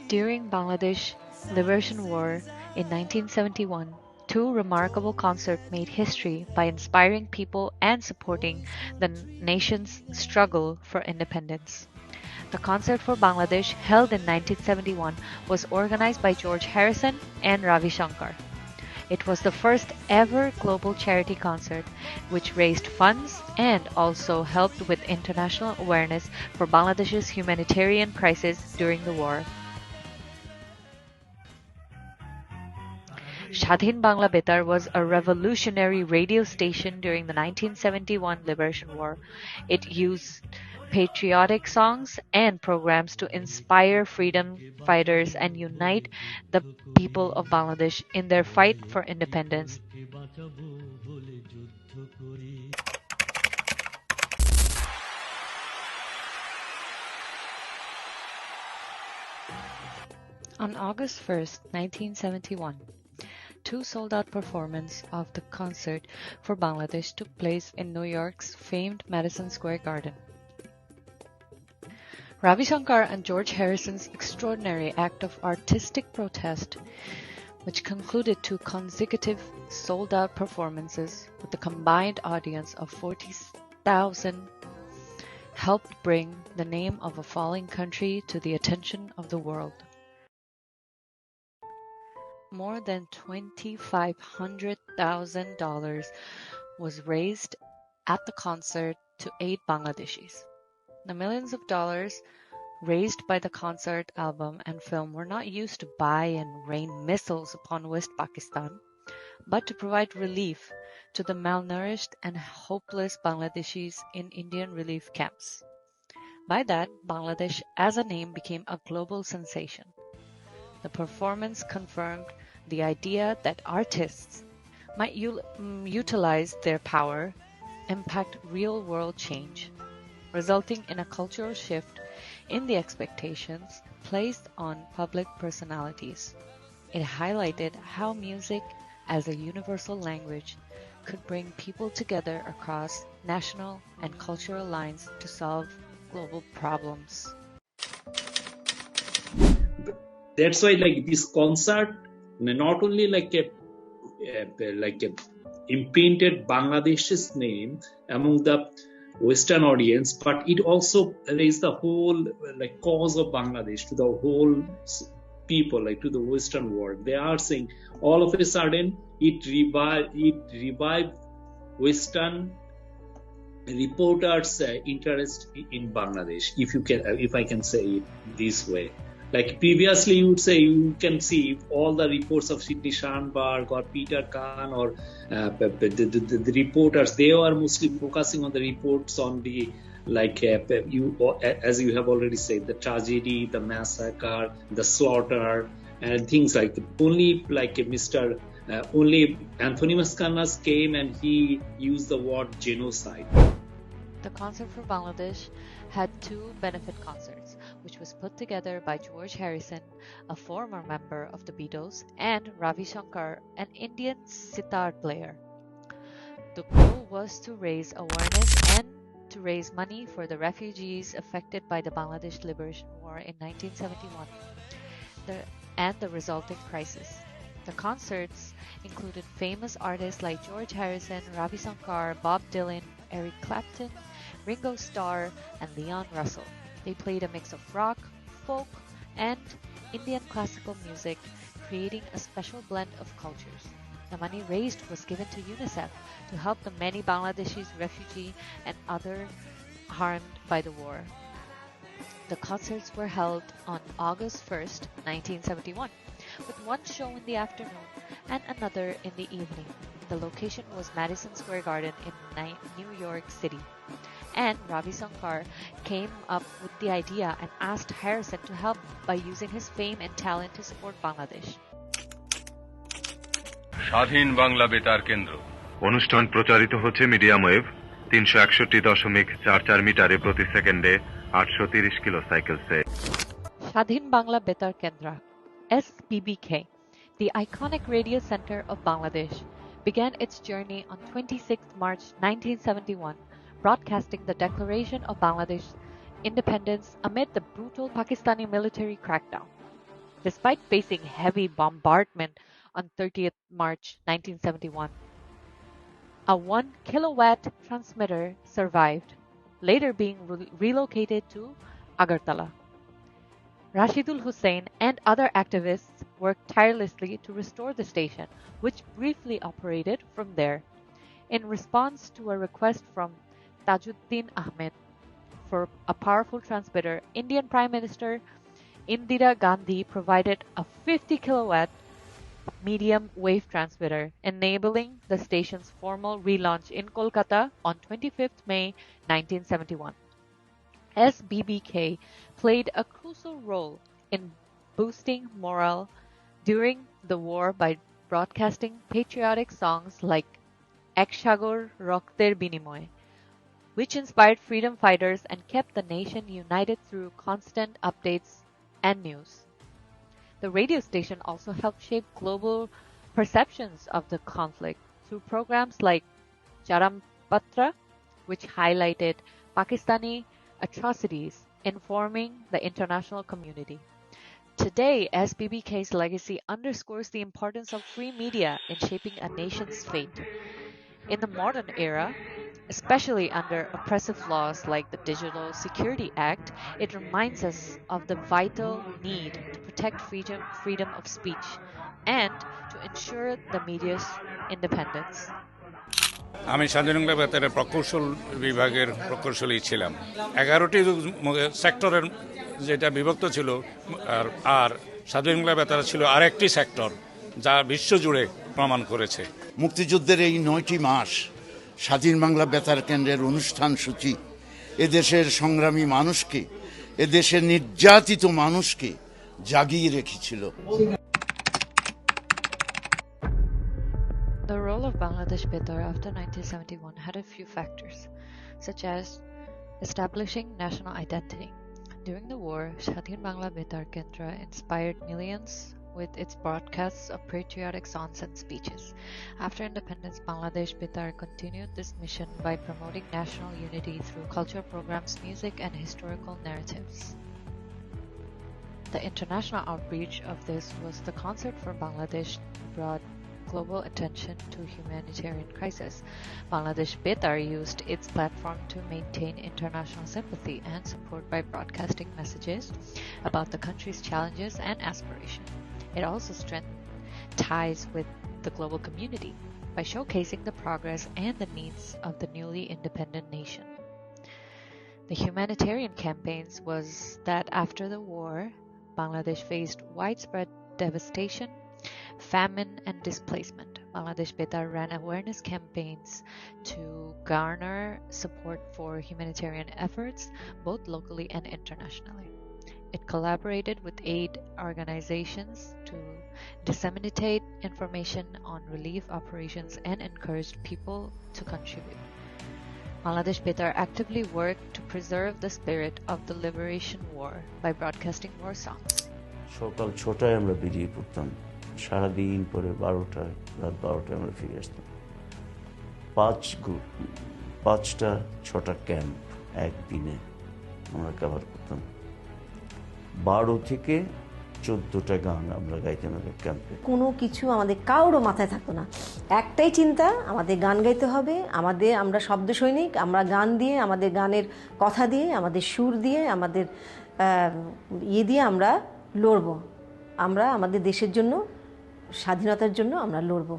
During Bangladesh Liberation War in 1971, two remarkable concerts made history by inspiring people and supporting the nation's struggle for independence. The Concert for Bangladesh, held in 1971, was organized by George Harrison and Ravi Shankar. It was the first ever global charity concert, which raised funds and also helped with international awareness for Bangladesh's humanitarian crisis during the war. Shadhin Bangla Betar was a revolutionary radio station during the 1971 Liberation War. It used patriotic songs and programs to inspire freedom fighters and unite the people of Bangladesh in their fight for independence. On August 1st, 1971, two sold-out performances of the Concert for Bangladesh took place in New York's famed Madison Square Garden. Ravi Shankar and George Harrison's extraordinary act of artistic protest, which concluded two consecutive sold-out performances with a combined audience of 40,000, helped bring the name of a falling country to the attention of the world. More than $2,500,000 was raised at the concert to aid Bangladeshis. The millions of dollars raised by the concert album and film were not used to buy and rain missiles upon West Pakistan, but to provide relief to the malnourished and hopeless Bangladeshis in Indian relief camps. By that, Bangladesh as a name became a global sensation. The performance confirmed the idea that artists might utilize their power, impact real-world change, resulting in a cultural shift in the expectations placed on public personalities. It highlighted how music, as a universal language, could bring people together across national and cultural lines to solve global problems. That's why, like, this concert not only imprinted Bangladesh's name among the Western audience, but it also raised the whole cause of Bangladesh to the whole people, to the Western world. They are saying all of a sudden it revived Western reporters' interest in Bangladesh, if I can say it this way. Like previously, you can see all the reports of Sidney Schanberg or Peter Kahn or the reporters. They are mostly focusing on the reports on the as you have already said, the tragedy, the massacre, the slaughter, and things like that. Only only Anthony Mascarenhas came and he used the word genocide. The Concert for Bangladesh had two benefit concerts, which was put together by George Harrison, a former member of the Beatles, and Ravi Shankar, an Indian sitar player. The goal was to raise awareness and to raise money for the refugees affected by the Bangladesh Liberation War in 1971 and the resulting crisis. The concerts included famous artists like George Harrison, Ravi Shankar, Bob Dylan, Eric Clapton, Ringo Starr, and Leon Russell. They played a mix of rock, folk, and Indian classical music, creating a special blend of cultures. The money raised was given to UNICEF to help the many Bangladeshi refugees and others harmed by the war. The concerts were held on August 1st, 1971, with one show in the afternoon and another in the evening. The location was Madison Square Garden in New York City. And Ravi Shankar came up with the idea and asked Harrison to help by using his fame and talent to support Bangladesh. স্বাধীন বাংলা বেতার কেন্দ্র অনুষ্ঠান প্রচারিত হচ্ছে medium wave 361.44 মিটারে প্রতি সেকেন্ডে 830 kilo সাইকেলসে। Shadhin Bangla Betar Kendra, SBBK, the iconic radio center of Bangladesh, began its journey on 26 March 1971, broadcasting the declaration of Bangladesh's independence amid the brutal Pakistani military crackdown. despite facing heavy bombardment on 30th March 1971. A 1 kilowatt transmitter survived, later being relocated to Agartala. Rashidul Hussain and other activists worked tirelessly to restore the station, which briefly operated from there. In response to a request from Tajuddin Ahmed for a powerful transmitter, Indian Prime Minister Indira Gandhi provided a 50 kilowatt medium wave transmitter, enabling the station's formal relaunch in Kolkata on 25th May 1971. SBBK played a crucial role in boosting morale during the war by broadcasting patriotic songs like Ek Sagor Rokter Binimoy, which inspired freedom fighters and kept the nation united through constant updates and news. The radio station also helped shape global perceptions of the conflict through programs like Charampatra, which highlighted Pakistani atrocities, informing the international community. Today, SBBK's legacy underscores the importance of free media in shaping a nation's fate. In the modern era, especially under oppressive laws like the Digital Security Act, it reminds us of the vital need to protect freedom of speech and to ensure the media's independence. আমি স্বাধীন বাংলা বেতারের প্রকৌশল বিভাগের প্রকৌশলী ছিলাম। 11টি সেক্টরের যেটা বিভক্ত ছিল, আর স্বাধীন বাংলা বেতার ছিল আরেকটি সেক্টর, যা বিশ্বজুড়ে প্রমাণ করেছে। মুক্তিযুদ্ধের এই 9টি মাস স্বাধীন বাংলা বেতার কেন্দ্রের অনুষ্ঠান সূচি এদেশের সংগ্রামী মানুষকে, এদেশের নির্যাতিত মানুষকে জাগিয়ে রেখেছিল। The role of Bangladesh Betar after 1971 had a few factors, such as establishing national identity. During the war, Shadhin Bangla Betar Kendra inspired millions with its broadcasts of patriotic songs and speeches. After independence, Bangladesh Betar continued this mission by promoting national unity through cultural programs, music, and historical narratives. The international outreach of this was the Concert for Bangladesh brought global attention to humanitarian crisis. Bangladesh Betar used its platform to maintain international sympathy and support by broadcasting messages about the country's challenges and aspirations. It also strengthened ties with the global community by showcasing the progress and the needs of the newly independent nation. The humanitarian campaigns was that after the war, Bangladesh faced widespread devastation, famine, and displacement. Bangladesh Betar ran awareness campaigns to garner support for humanitarian efforts, both locally and internationally. It collaborated with aid organizations to disseminate information on relief operations and encouraged people to contribute. Bangladesh Betar actively worked to preserve the spirit of the Liberation War by broadcasting war songs. সকাল 6টায় আমরা বেরিয়ে পড়তাম, সারাদিন পরে 12টায়, রাত 12টায় আমরা ফিরে আসতাম। 5টা 6টা ক্যাম্প একদিনে আমরা কভার করতাম। 12 থেকে 14টা গান আমরা গাইতাম ক্যাম্পে। কোনো কিছু আমাদের কারোর মাথায় থাকতো না, একটাই চিন্তা, আমাদের গান গাইতে হবে। আমরা শব্দ সৈনিক, আমরা গান দিয়ে, আমাদের গানের কথা দিয়ে, আমাদের সুর দিয়ে, আমাদের দিয়ে আমরা লড়বো। আমরা আমাদের দেশের জন্য, স্বাধীনতার জন্য আমরা লড়বো।